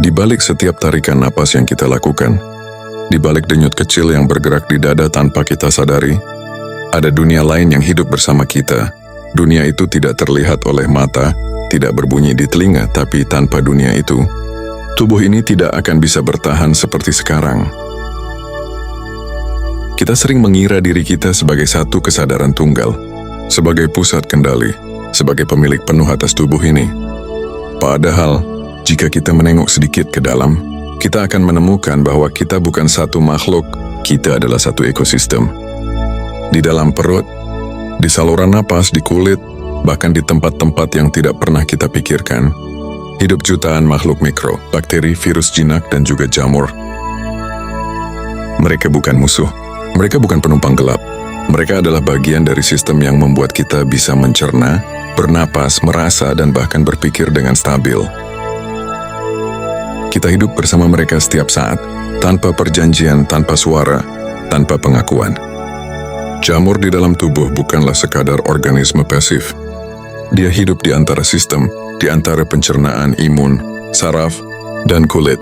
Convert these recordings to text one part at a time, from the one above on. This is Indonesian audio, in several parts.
Di balik setiap tarikan napas yang kita lakukan, di balik denyut kecil yang bergerak di dada tanpa kita sadari, ada dunia lain yang hidup bersama kita. Dunia itu tidak terlihat oleh mata, tidak berbunyi di telinga, tapi tanpa dunia itu, tubuh ini tidak akan bisa bertahan seperti sekarang. Kita sering mengira diri kita sebagai satu kesadaran tunggal, sebagai pusat kendali, sebagai pemilik penuh atas tubuh ini. Padahal, jika kita menengok sedikit ke dalam, kita akan menemukan bahwa kita bukan satu makhluk, kita adalah satu ekosistem. Di dalam perut, di saluran napas, di kulit, bahkan di tempat-tempat yang tidak pernah kita pikirkan, hidup jutaan makhluk mikro, bakteri, virus jinak, dan juga jamur. Mereka bukan musuh, mereka bukan penumpang gelap. Mereka adalah bagian dari sistem yang membuat kita bisa mencerna, bernapas, merasa, dan bahkan berpikir dengan stabil. Kita hidup bersama mereka setiap saat, tanpa perjanjian, tanpa suara, tanpa pengakuan. Jamur di dalam tubuh bukanlah sekadar organisme pasif. Dia hidup di antara sistem, di antara pencernaan, imun, saraf, dan kulit.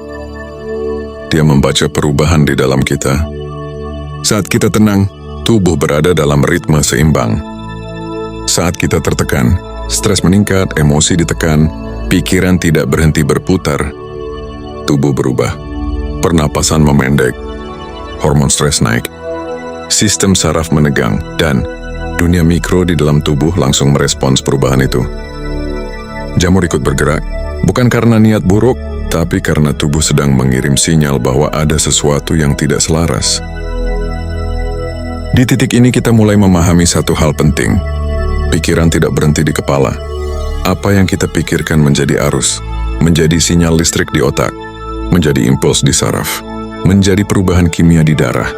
Dia membaca perubahan di dalam kita. Saat kita tenang, tubuh berada dalam ritme seimbang. Saat kita tertekan, stres meningkat, emosi ditekan, pikiran tidak berhenti berputar, tubuh berubah, pernapasan memendek, hormon stres naik, sistem saraf menegang, dan dunia mikro di dalam tubuh langsung merespons perubahan itu. Jamur ikut bergerak, bukan karena niat buruk, tapi karena tubuh sedang mengirim sinyal bahwa ada sesuatu yang tidak selaras. Di titik ini kita mulai memahami satu hal penting. Pikiran tidak berhenti di kepala. Apa yang kita pikirkan menjadi arus, menjadi sinyal listrik di otak, menjadi impuls di saraf, menjadi perubahan kimia di darah.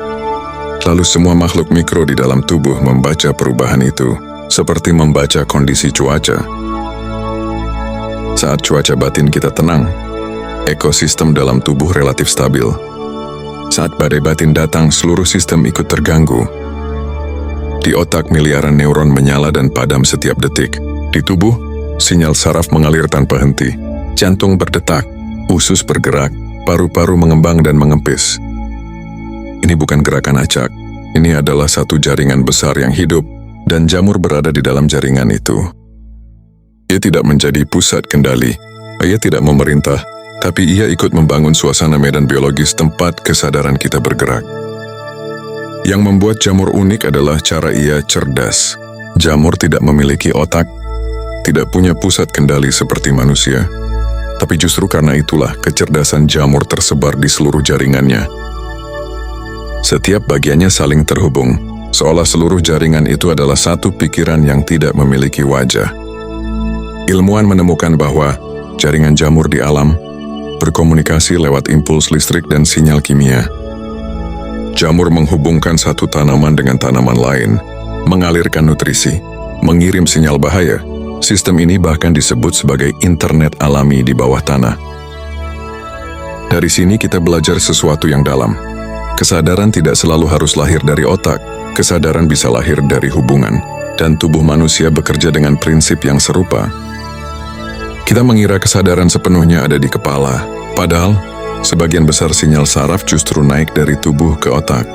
Lalu semua makhluk mikro di dalam tubuh membaca perubahan itu, seperti membaca kondisi cuaca. Saat cuaca batin kita tenang, ekosistem dalam tubuh relatif stabil. Saat badai batin datang, seluruh sistem ikut terganggu. Di otak, miliaran neuron menyala dan padam setiap detik. Di tubuh, sinyal saraf mengalir tanpa henti. Jantung berdetak, usus bergerak, paru-paru mengembang dan mengempis. Ini bukan gerakan acak, ini adalah satu jaringan besar yang hidup, dan jamur berada di dalam jaringan itu. Ia tidak menjadi pusat kendali, ia tidak memerintah, tapi ia ikut membangun suasana medan biologis tempat kesadaran kita bergerak. Yang membuat jamur unik adalah cara ia cerdas. Jamur tidak memiliki otak, tidak punya pusat kendali seperti manusia, tapi justru karena itulah kecerdasan jamur tersebar di seluruh jaringannya. Setiap bagiannya saling terhubung, seolah seluruh jaringan itu adalah satu pikiran yang tidak memiliki wajah. Ilmuwan menemukan bahwa jaringan jamur di alam berkomunikasi lewat impuls listrik dan sinyal kimia. Jamur menghubungkan satu tanaman dengan tanaman lain, mengalirkan nutrisi, mengirim sinyal bahaya. Sistem ini bahkan disebut sebagai internet alami di bawah tanah. Dari sini kita belajar sesuatu yang dalam. Kesadaran tidak selalu harus lahir dari otak, kesadaran bisa lahir dari hubungan, dan tubuh manusia bekerja dengan prinsip yang serupa. Kita mengira kesadaran sepenuhnya ada di kepala, padahal sebagian besar sinyal saraf justru naik dari tubuh ke otak.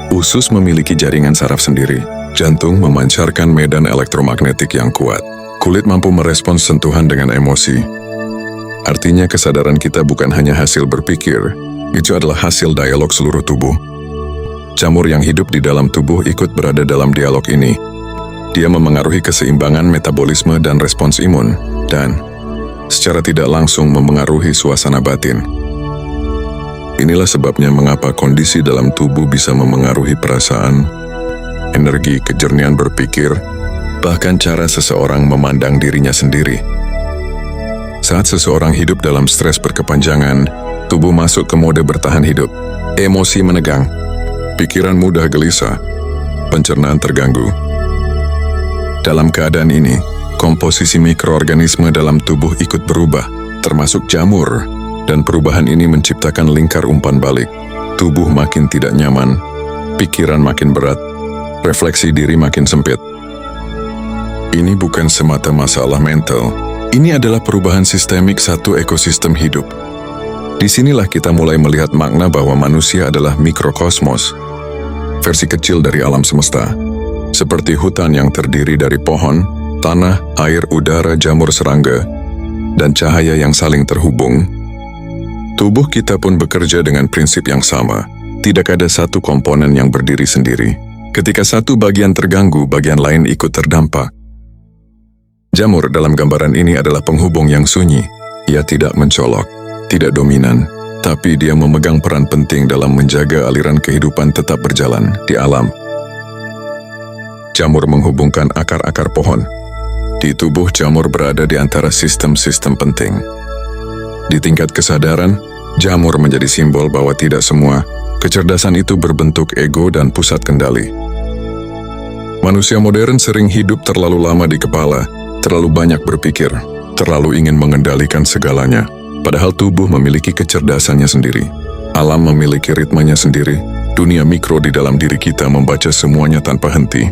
Usus memiliki jaringan saraf sendiri, jantung memancarkan medan elektromagnetik yang kuat, kulit mampu merespons sentuhan dengan emosi. Artinya kesadaran kita bukan hanya hasil berpikir, itu adalah hasil dialog seluruh tubuh. Jamur yang hidup di dalam tubuh ikut berada dalam dialog ini. Dia memengaruhi keseimbangan metabolisme dan respons imun, dan secara tidak langsung memengaruhi suasana batin. Inilah sebabnya mengapa kondisi dalam tubuh bisa memengaruhi perasaan, energi, kejernihan berpikir, bahkan cara seseorang memandang dirinya sendiri. Saat seseorang hidup dalam stres berkepanjangan, tubuh masuk ke mode bertahan hidup, emosi menegang, pikiran mudah gelisah, pencernaan terganggu. Dalam keadaan ini, komposisi mikroorganisme dalam tubuh ikut berubah, termasuk jamur, dan perubahan ini menciptakan lingkar umpan balik. Tubuh makin tidak nyaman, pikiran makin berat, refleksi diri makin sempit. Ini bukan semata masalah mental, Ini adalah perubahan sistemik satu ekosistem hidup. Disinilah kita mulai melihat makna bahwa manusia adalah mikrokosmos, versi kecil dari alam semesta, seperti hutan yang terdiri dari pohon, tanah, air, udara, jamur serangga, dan cahaya yang saling terhubung. Tubuh kita pun bekerja dengan prinsip yang sama. Tidak ada satu komponen yang berdiri sendiri. Ketika satu bagian terganggu, bagian lain ikut terdampak. Jamur dalam gambaran ini adalah penghubung yang sunyi. Ia tidak mencolok, tidak dominan, tapi dia memegang peran penting dalam menjaga aliran kehidupan tetap berjalan di alam. Jamur menghubungkan akar-akar pohon. Di tubuh jamur berada di antara sistem-sistem penting. Di tingkat kesadaran, jamur menjadi simbol bahwa tidak semua kecerdasan itu berbentuk ego dan pusat kendali. Manusia modern sering hidup terlalu lama di kepala, terlalu banyak berpikir, terlalu ingin mengendalikan segalanya, padahal tubuh memiliki kecerdasannya sendiri. Alam memiliki ritmenya sendiri, dunia mikro di dalam diri kita membaca semuanya tanpa henti.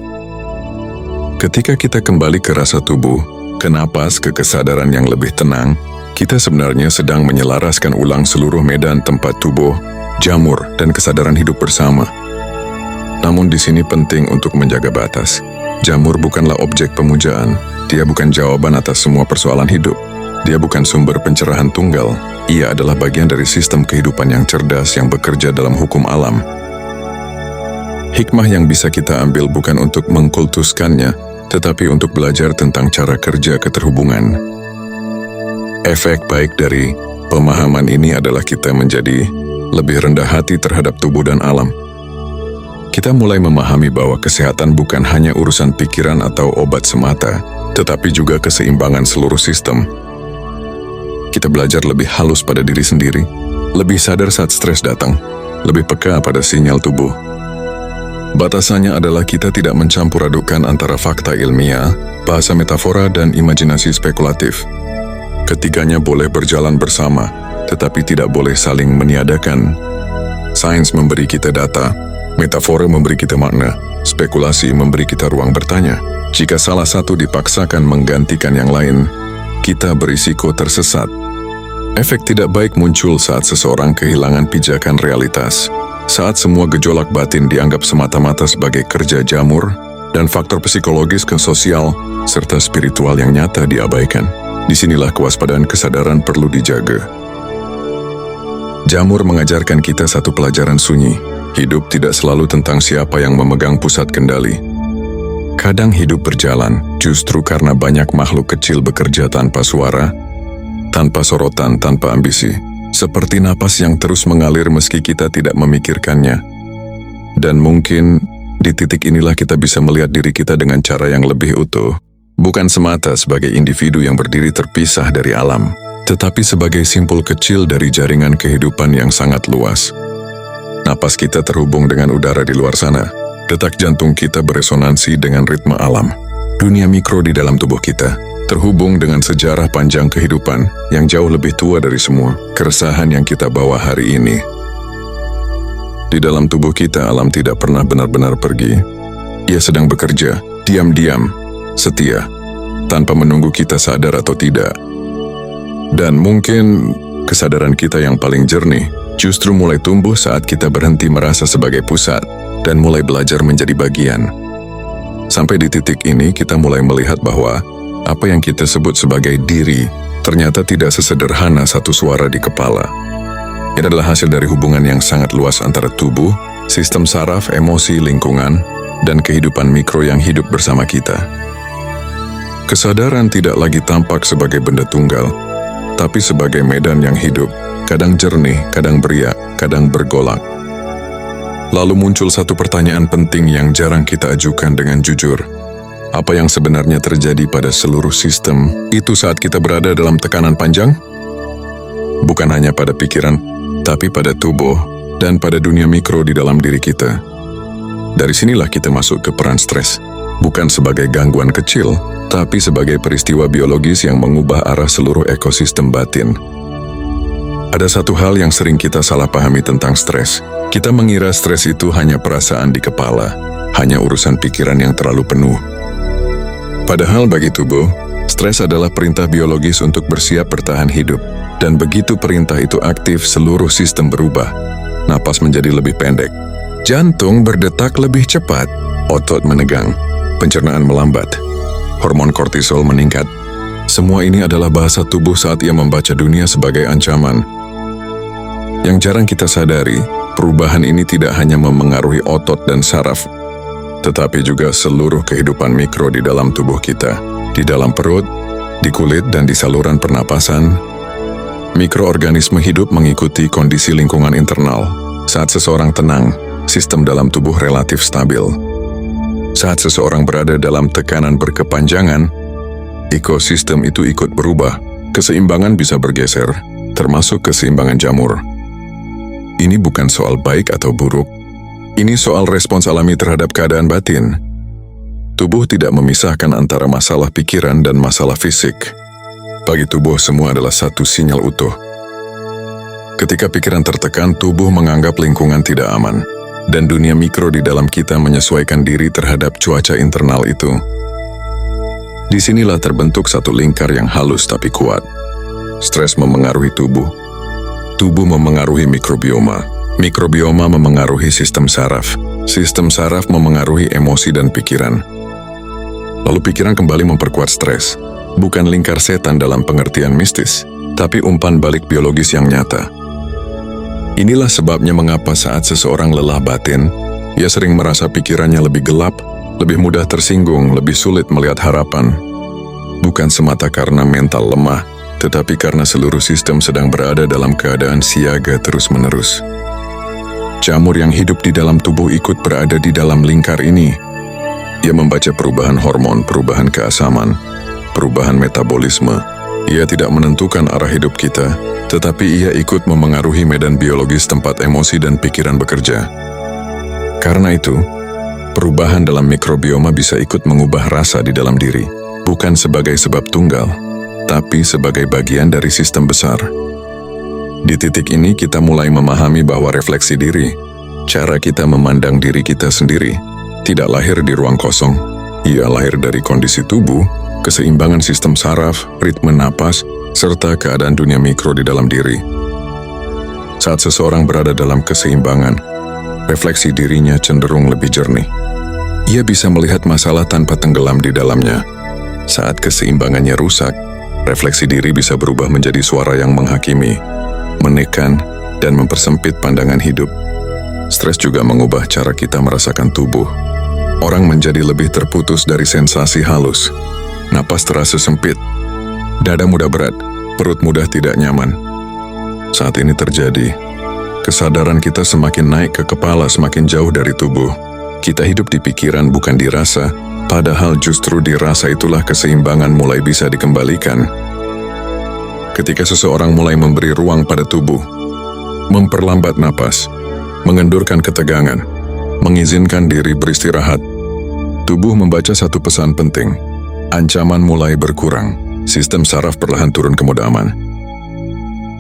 Ketika kita kembali ke rasa tubuh, ke napas, ke kesadaran yang lebih tenang, kita sebenarnya sedang menyelaraskan ulang seluruh medan tempat tubuh, jamur, dan kesadaran hidup bersama. Namun di sini penting untuk menjaga batas. Jamur bukanlah objek pemujaan. Dia bukan jawaban atas semua persoalan hidup. Dia bukan sumber pencerahan tunggal. Ia adalah bagian dari sistem kehidupan yang cerdas yang bekerja dalam hukum alam. Hikmah yang bisa kita ambil bukan untuk mengkultuskannya, tetapi untuk belajar tentang cara kerja keterhubungan. Efek baik dari pemahaman ini adalah kita menjadi lebih rendah hati terhadap tubuh dan alam. Kita mulai memahami bahwa kesehatan bukan hanya urusan pikiran atau obat semata, tetapi juga keseimbangan seluruh sistem. Kita belajar lebih halus pada diri sendiri, lebih sadar saat stres datang, lebih peka pada sinyal tubuh. Batasannya adalah kita tidak mencampur adukkan antara fakta ilmiah, bahasa metafora, dan imajinasi spekulatif. Ketiganya boleh berjalan bersama, tetapi tidak boleh saling meniadakan. Sains memberi kita data, metafora memberi kita makna, spekulasi memberi kita ruang bertanya. Jika salah satu dipaksakan menggantikan yang lain, kita berisiko tersesat. Efek tidak baik muncul saat seseorang kehilangan pijakan realitas, saat semua gejolak batin dianggap semata-mata sebagai kerja jamur, dan faktor psikologis ke sosial, serta spiritual yang nyata diabaikan. Disinilah kewaspadaan kesadaran perlu dijaga. Jamur mengajarkan kita satu pelajaran sunyi. Hidup tidak selalu tentang siapa yang memegang pusat kendali. Kadang hidup berjalan justru karena banyak makhluk kecil bekerja tanpa suara, tanpa sorotan, tanpa ambisi. Seperti napas yang terus mengalir meski kita tidak memikirkannya. Dan mungkin di titik inilah kita bisa melihat diri kita dengan cara yang lebih utuh. Bukan semata sebagai individu yang berdiri terpisah dari alam, tetapi sebagai simpul kecil dari jaringan kehidupan yang sangat luas. Napas kita terhubung dengan udara di luar sana. Detak jantung kita beresonansi dengan ritme alam. Dunia mikro di dalam tubuh kita terhubung dengan sejarah panjang kehidupan yang jauh lebih tua dari semua keresahan yang kita bawa hari ini. Di dalam tubuh kita, alam tidak pernah benar-benar pergi. Ia sedang bekerja, diam-diam, setia, tanpa menunggu kita sadar atau tidak. Dan mungkin kesadaran kita yang paling jernih justru mulai tumbuh saat kita berhenti merasa sebagai pusat dan mulai belajar menjadi bagian. Sampai di titik ini kita mulai melihat bahwa apa yang kita sebut sebagai diri ternyata tidak sesederhana satu suara di kepala. Ini adalah hasil dari hubungan yang sangat luas antara tubuh, sistem saraf, emosi, lingkungan, dan kehidupan mikro yang hidup bersama kita. Kesadaran tidak lagi tampak sebagai benda tunggal, tapi sebagai medan yang hidup, kadang jernih, kadang beriak, kadang bergolak. Lalu muncul satu pertanyaan penting yang jarang kita ajukan dengan jujur. Apa yang sebenarnya terjadi pada seluruh sistem itu saat kita berada dalam tekanan panjang? Bukan hanya pada pikiran, tapi pada tubuh dan pada dunia mikro di dalam diri kita. Dari sinilah kita masuk ke peran stres, bukan sebagai gangguan kecil, tapi sebagai peristiwa biologis yang mengubah arah seluruh ekosistem batin. Ada satu hal yang sering kita salah pahami tentang stres. Kita mengira stres itu hanya perasaan di kepala, hanya urusan pikiran yang terlalu penuh. Padahal bagi tubuh, Stres adalah perintah biologis untuk bersiap bertahan hidup. Dan begitu perintah itu aktif, seluruh sistem berubah. Napas menjadi lebih pendek. Jantung berdetak lebih cepat. Otot menegang. Pencernaan melambat. Hormon kortisol meningkat. Semua ini adalah bahasa tubuh saat ia membaca dunia sebagai ancaman. Yang jarang kita sadari, perubahan ini tidak hanya memengaruhi otot dan saraf, tetapi juga seluruh kehidupan mikro di dalam tubuh kita. Di dalam perut, di kulit, dan di saluran pernapasan, mikroorganisme hidup mengikuti kondisi lingkungan internal. Saat seseorang tenang, sistem dalam tubuh relatif stabil. Saat seseorang berada dalam tekanan berkepanjangan, ekosistem itu ikut berubah. Keseimbangan bisa bergeser, termasuk keseimbangan jamur. Ini bukan soal baik atau buruk. Ini soal respons alami terhadap keadaan batin. Tubuh tidak memisahkan antara masalah pikiran dan masalah fisik. Bagi tubuh, semua adalah satu sinyal utuh. Ketika pikiran tertekan, tubuh menganggap lingkungan tidak aman, dan dunia mikro di dalam kita menyesuaikan diri terhadap cuaca internal itu. Disinilah terbentuk satu lingkar yang halus tapi kuat. Stres memengaruhi tubuh. Tubuh memengaruhi mikrobioma. Mikrobioma memengaruhi sistem saraf. Sistem saraf memengaruhi emosi dan pikiran. Lalu pikiran kembali memperkuat stres. Bukan lingkar setan dalam pengertian mistis, tapi umpan balik biologis yang nyata. Inilah sebabnya mengapa saat seseorang lelah batin, ia sering merasa pikirannya lebih gelap, lebih mudah tersinggung, lebih sulit melihat harapan. Bukan semata karena mental lemah, tetapi karena seluruh sistem sedang berada dalam keadaan siaga terus-menerus. Jamur yang hidup di dalam tubuh ikut berada di dalam lingkar ini. Ia membaca perubahan hormon, perubahan keasaman, perubahan metabolisme. Ia tidak menentukan arah hidup kita, tetapi ia ikut memengaruhi medan biologis tempat emosi dan pikiran bekerja. Karena itu, perubahan dalam mikrobioma bisa ikut mengubah rasa di dalam diri, bukan sebagai sebab tunggal, tapi sebagai bagian dari sistem besar. Di titik ini kita mulai memahami bahwa refleksi diri, cara kita memandang diri kita sendiri, tidak lahir di ruang kosong. Ia lahir dari kondisi tubuh, keseimbangan sistem saraf, ritme napas, serta keadaan dunia mikro di dalam diri. Saat seseorang berada dalam keseimbangan, refleksi dirinya cenderung lebih jernih. Ia bisa melihat masalah tanpa tenggelam di dalamnya. Saat keseimbangannya rusak, refleksi diri bisa berubah menjadi suara yang menghakimi, menekan, dan mempersempit pandangan hidup. Stres juga mengubah cara kita merasakan tubuh. Orang menjadi lebih terputus dari sensasi halus. Napas terasa sempit. Dada mudah berat, perut mudah tidak nyaman. Saat ini terjadi, kesadaran kita semakin naik ke kepala, semakin jauh dari tubuh. Kita hidup di pikiran, bukan di rasa, padahal justru di rasa itulah keseimbangan mulai bisa dikembalikan. Ketika seseorang mulai memberi ruang pada tubuh, memperlambat napas, mengendurkan ketegangan, mengizinkan diri beristirahat, tubuh membaca satu pesan penting. Ancaman mulai berkurang, sistem saraf perlahan turun ke mode aman.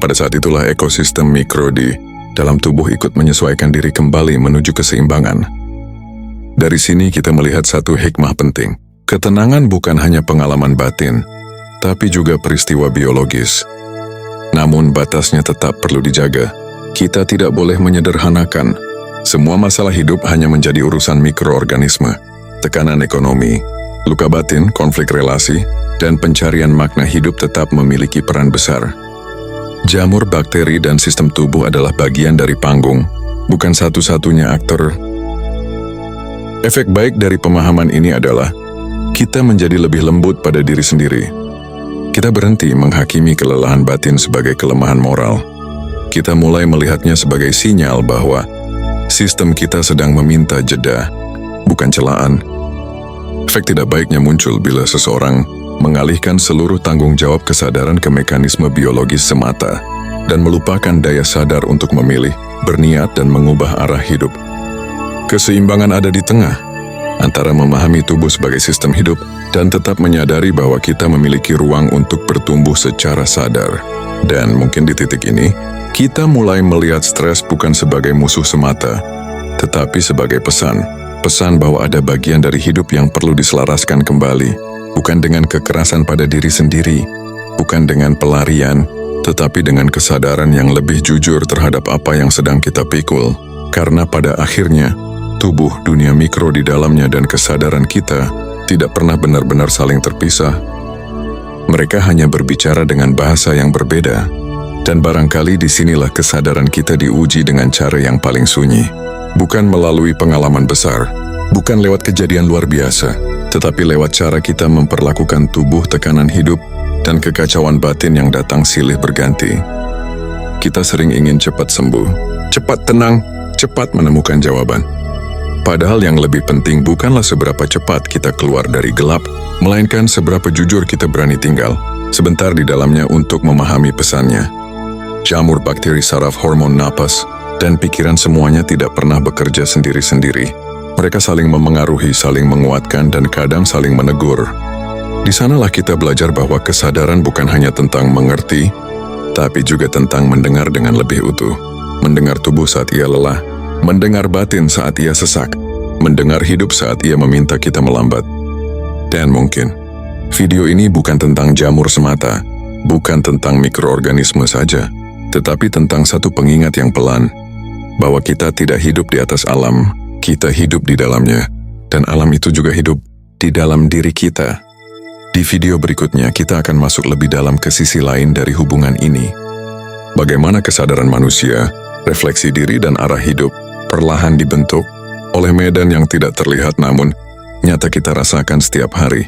Pada saat itulah ekosistem mikro di dalam tubuh ikut menyesuaikan diri kembali menuju keseimbangan. Dari sini kita melihat satu hikmah penting. Ketenangan bukan hanya pengalaman batin, tapi juga peristiwa biologis. Namun batasnya tetap perlu dijaga. Kita tidak boleh menyederhanakan. Semua masalah hidup hanya menjadi urusan mikroorganisme. Tekanan ekonomi, luka batin, konflik relasi, dan pencarian makna hidup tetap memiliki peran besar. Jamur, bakteri, dan sistem tubuh adalah bagian dari panggung, bukan satu-satunya aktor. Efek baik dari pemahaman ini adalah kita menjadi lebih lembut pada diri sendiri. Kita berhenti menghakimi kelelahan batin sebagai kelemahan moral. Kita mulai melihatnya sebagai sinyal bahwa sistem kita sedang meminta jeda, bukan celaan. Efek tidak baiknya muncul bila seseorang mengalihkan seluruh tanggung jawab kesadaran ke mekanisme biologis semata dan melupakan daya sadar untuk memilih, berniat, dan mengubah arah hidup. Keseimbangan ada di tengah, antara memahami tubuh sebagai sistem hidup dan tetap menyadari bahwa kita memiliki ruang untuk bertumbuh secara sadar. Dan mungkin di titik ini, kita mulai melihat stres bukan sebagai musuh semata, tetapi sebagai pesan bahwa ada bagian dari hidup yang perlu diselaraskan kembali. Bukan dengan kekerasan pada diri sendiri, bukan dengan pelarian, tetapi dengan kesadaran yang lebih jujur terhadap apa yang sedang kita pikul. Karena pada akhirnya, tubuh, dunia mikro di dalamnya dan kesadaran kita tidak pernah benar-benar saling terpisah. Mereka hanya berbicara dengan bahasa yang berbeda, dan barangkali disinilah kesadaran kita diuji dengan cara yang paling sunyi. Bukan melalui pengalaman besar, bukan lewat kejadian luar biasa, tetapi lewat cara kita memperlakukan tubuh, tekanan hidup, dan kekacauan batin yang datang silih berganti. Kita sering ingin cepat sembuh, cepat tenang, cepat menemukan jawaban. Padahal yang lebih penting bukanlah seberapa cepat kita keluar dari gelap, melainkan seberapa jujur kita berani tinggal sebentar di dalamnya untuk memahami pesannya. Jamur, bakteri, saraf, hormon, napas, dan pikiran semuanya tidak pernah bekerja sendiri-sendiri. Mereka saling memengaruhi, saling menguatkan, dan kadang saling menegur. Di sanalah kita belajar bahwa kesadaran bukan hanya tentang mengerti, tapi juga tentang mendengar dengan lebih utuh. Mendengar tubuh saat ia lelah, mendengar batin saat ia sesak, mendengar hidup saat ia meminta kita melambat. Dan mungkin, video ini bukan tentang jamur semata, bukan tentang mikroorganisme saja, tetapi tentang satu pengingat yang pelan, bahwa kita tidak hidup di atas alam, kita hidup di dalamnya, dan alam itu juga hidup di dalam diri kita. Di video berikutnya, kita akan masuk lebih dalam ke sisi lain dari hubungan ini. Bagaimana kesadaran manusia, refleksi diri dan arah hidup, perlahan dibentuk oleh medan yang tidak terlihat namun nyata kita rasakan setiap hari.